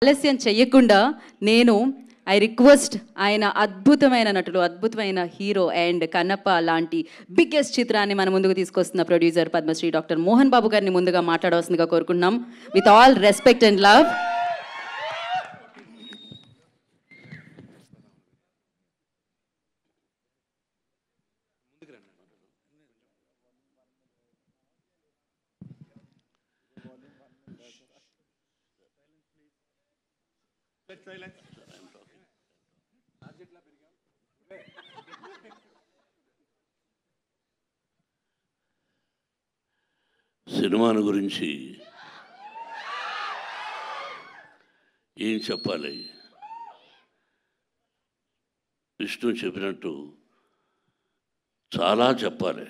ఆలస్యం చెయ్యకుండా నేను ఐ రిక్వెస్ట్ ఆయన అద్భుతమైన నటులు, అద్భుతమైన హీరో అండ్ కన్నప్ప లాంటి బిగ్గెస్ట్ చిత్రాన్ని మన ముందుకు తీసుకొస్తున్న ప్రొడ్యూసర్ పద్మశ్రీ డాక్టర్ మోహన్ బాబు గారిని ముందుగా మాట్లాడవలసిందిగా కోరుకుంటున్నాం. With all respect and love. సినిమాను గురించి ఏం చెప్పాలి? విష్ణు చెప్పినట్టు చాలా చెప్పాలి.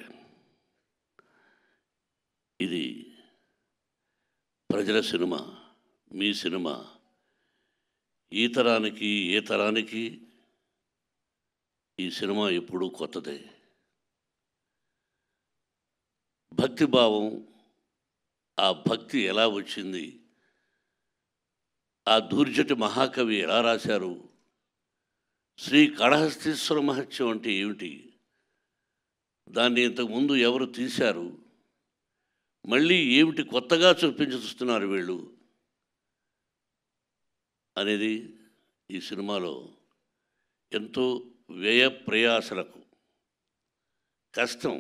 ఇది ప్రజల సినిమా, మీ సినిమా. ఈ తరానికి ఏ తరానికి ఈ సినిమా ఎప్పుడూ కొత్తదే. భక్తిభావం, ఆ భక్తి ఎలా వచ్చింది, ఆ దూర్జటి మహాకవి ఎలా రాశారు, శ్రీ కాళహస్తీశ్వర మహత్యం అంటే ఏమిటి, దాన్ని ఇంతకుముందు ఎవరు తీశారు, మళ్ళీ ఏమిటి కొత్తగా చూస్తున్నారు వీళ్ళు అనేది ఈ సినిమాలో ఎంతో వ్యయ ప్రయాసలకు కష్టం.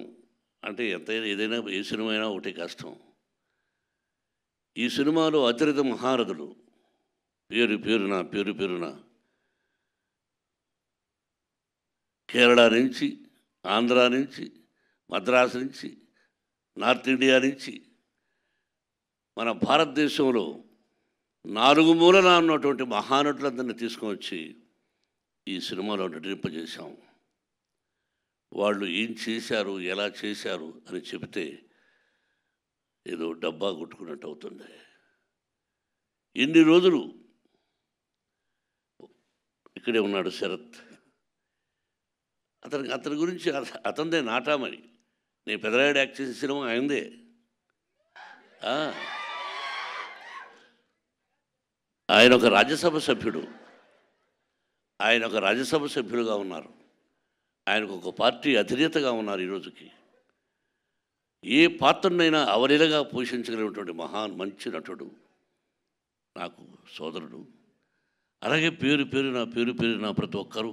అంటే ఎంతైనా ఏదైనా ఏ సినిమా అయినా ఒకటి కష్టం. ఈ సినిమాలో అతిరథ మహారథులు పేరు పేరున కేరళ నుంచి, ఆంధ్ర నుంచి, మద్రాసు నుంచి, నార్త్ ఇండియా నుంచి, మన భారతదేశంలో 4 మూలలా ఉన్నటువంటి మహానటులందరినీ తీసుకొని ఈ సినిమాలో నటింపజేశాం. వాళ్ళు ఏం చేశారు, ఎలా చేశారు అని చెబితే ఏదో డబ్బా కొట్టుకున్నట్టు అవుతుంది. ఎన్ని రోజులు ఇక్కడే ఉన్నాడు శరత్. అతని గురించి అతనిదే నాటామని. నేను పెదరాయుడు యాక్ట్ చేసిన సినిమా అయిందే. ఆయన ఒక రాజ్యసభ సభ్యులుగా ఉన్నారు. ఆయనకు ఒక పార్టీ అధినేతగా ఉన్నారు. ఈరోజుకి ఏ పాత్రనైనా అవలీలగా పోషించగలిగినటువంటి మంచి నటుడు, నాకు సోదరుడు. అలాగే పేరున ప్రతి ఒక్కరూ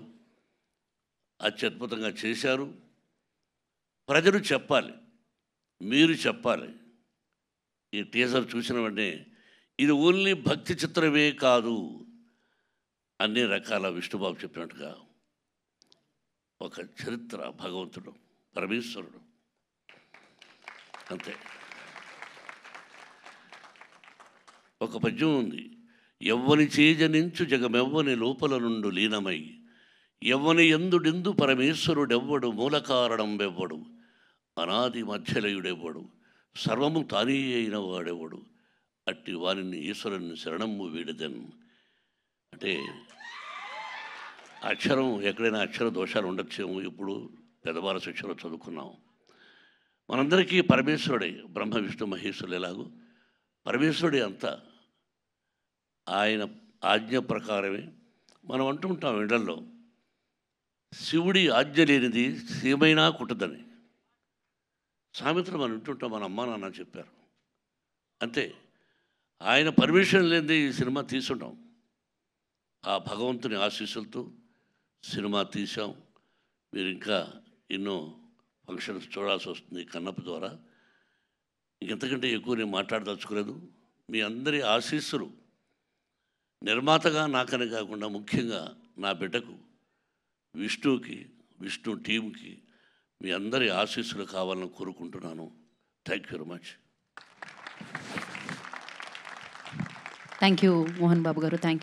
అత్యద్భుతంగా చేశారు. ప్రజలు చెప్పాలి, మీరు చెప్పాలి. ఈ టీజర్ చూసిన వెంటనే ఇది ఓన్లీ భక్తి చిత్రమే కాదు, అన్ని రకాల విష్ణుబాబు చెప్పినట్టుగా ఒక చరిత్ర, భగవంతుడు, పరమేశ్వరుడు, అంతే. ఒక పద్యం ఉంది, ఎవ్వని చేజనించు జగమెవ్వని లోపల నుండు లీనమై ఎవ్వని ఎందుడెందు పరమేశ్వరుడెవ్వడు మూల కారణం వెవ్వడు అనాది మధ్యలయుడెవ్వడు సర్వము తానే అయిన వాడెవ్వడు అట్టి వారిని ఈశ్వరుని శరణము వీడదన్. అంటే అక్షరం ఎక్కడైనా అక్షర దోషాలు ఉండొచ్చేమో. ఇప్పుడు పెద్దవాళ్ళ శిక్షలో చదువుకున్నాం. మనందరికీ పరమేశ్వరుడే, బ్రహ్మ విష్ణు మహేశ్వరులు ఎలాగో పరమేశ్వరుడే అంతా. ఆయన ఆజ్ఞ ప్రకారమే మనం అంటుంటాం ఇళ్లలో, శివుడి ఆజ్ఞ లేనిది సీమైనా కుట్టదని. సామెతలు మనం వింటుంటాం, మన అమ్మ నాన్న చెప్పారు. అంతే, ఆయన పర్మిషన్ లేనిది ఈ సినిమా తీసుంటాం. ఆ భగవంతుని ఆశీస్సులతో సినిమా తీసాం. మీరు ఇంకా ఎన్నో ఫంక్షన్స్ చూడాల్సి వస్తుంది కన్నప్ప ద్వారా. ఇంకెంతకంటే ఎక్కువ నేను మాట్లాడదలుచుకోలేదు. మీ అందరి ఆశీస్సులు నిర్మాతగా నాకనే కాకుండా ముఖ్యంగా నా బిడ్డకు విష్ణుకి, విష్ణు టీంకి మీ అందరి ఆశీస్సులు కావాలని కోరుకుంటున్నాను. Thank you very much. Thank you Mohan Babu గారు. Thank you.